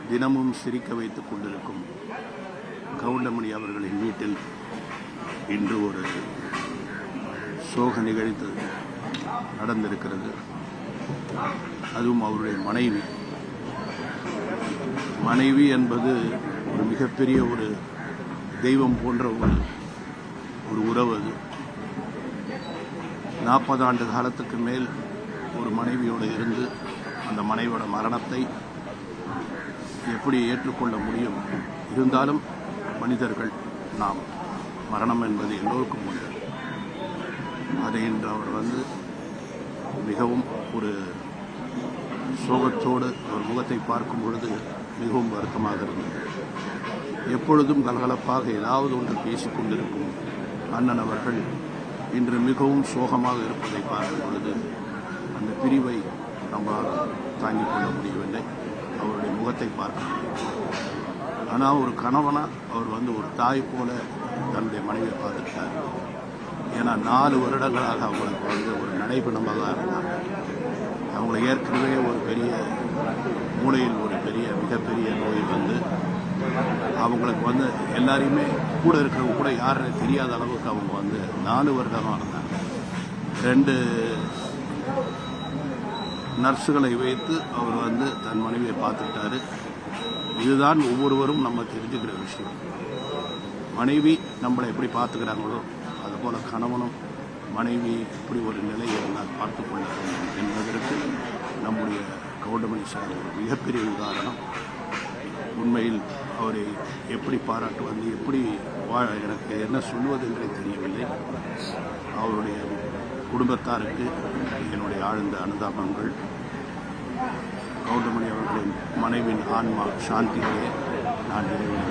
தினமும் சிரிக்க வைத்துக் கொண்டிருக்கும் கவுண்டமணி அவர்களின் வீட்டில் இன்று ஒரு சோக நிகழ்வு நடந்திருக்கிறது. அதுவும் அவருடைய மனைவி என்பது ஒரு மிகப்பெரிய ஒரு தெய்வம் போன்ற ஒரு உறவு. அது 40 ஆண்டு காலத்துக்கு மேல் ஒரு மனைவியோடு இருந்து அந்த மனைவியோட மரணத்தை எப்படி ஏற்றுக்கொள்ள முடியும்? இருந்தாலும் மனிதர்கள் நாம், மரணம் என்பது எல்லோருக்கும் உண்டு. அதை இன்று அவர் மிகவும் ஒரு சோகத்தோடு அவர் முகத்தை பார்க்கும் பொழுது மிகவும் வருத்தமாக இருந்தது. எப்பொழுதும் கலகலப்பாக ஏதாவது ஒன்று பேசிக்கொண்டிருக்கும் அண்ணன் அவர்கள் இன்று மிகவும் சோகமாக இருப்பதை பார்க்கும் பொழுது அந்த பிரிவை நம்மால் தாங்கிக் கொள்ள முடியவில்லை. அவருடைய முகத்தை பார்க்க. ஆனால் ஒரு கணவனாக அவர் ஒரு தாய் போல தன்னுடைய மனைவியை பார்த்துட்டார். ஏன்னா 4 வருடங்களாக அவங்களுக்கு ஒரு நடைபெணமாக இருந்தாங்க. அவங்களை ஏற்கனவே ஒரு பெரிய மூளையில் ஒரு மிகப்பெரிய நோய் அவங்களுக்கு எல்லாரையுமே கூட இருக்கிறவங்க கூட யாருன்னு தெரியாத அளவுக்கு அவங்க 4 வருடமாக இருந்தாங்க. 2 நர்ஸுகளை வைத்து அவர் தன் மனைவியை பார்த்துக்கிட்டாரு. இதுதான் ஒவ்வொருவரும் நம்ம தெரிஞ்சுக்கிற விஷயம். மனைவி நம்மளை எப்படி பார்த்துக்கிறாங்களோ அதுபோல் கணவனும் மனைவி இப்படி ஒரு நிலையை நான் பார்த்து கொள்ள வேண்டும் என்பதற்கு நம்முடைய கவுண்டமணி சார் ஒரு மிகப்பெரிய உதாரணம். உண்மையில் அவரை எப்படி பாராட்டுவது, எப்படி எனக்கு என்ன சொல்வது என்றே தெரியவில்லை. அவருடைய குடும்பத்தாருக்கு என்னுடைய ஆழ்ந்த அனுதாபங்கள். கவுண்டமணி அவர்களின் மனைவியின் ஆன்மா சாந்தியிலே நான் இறைவனை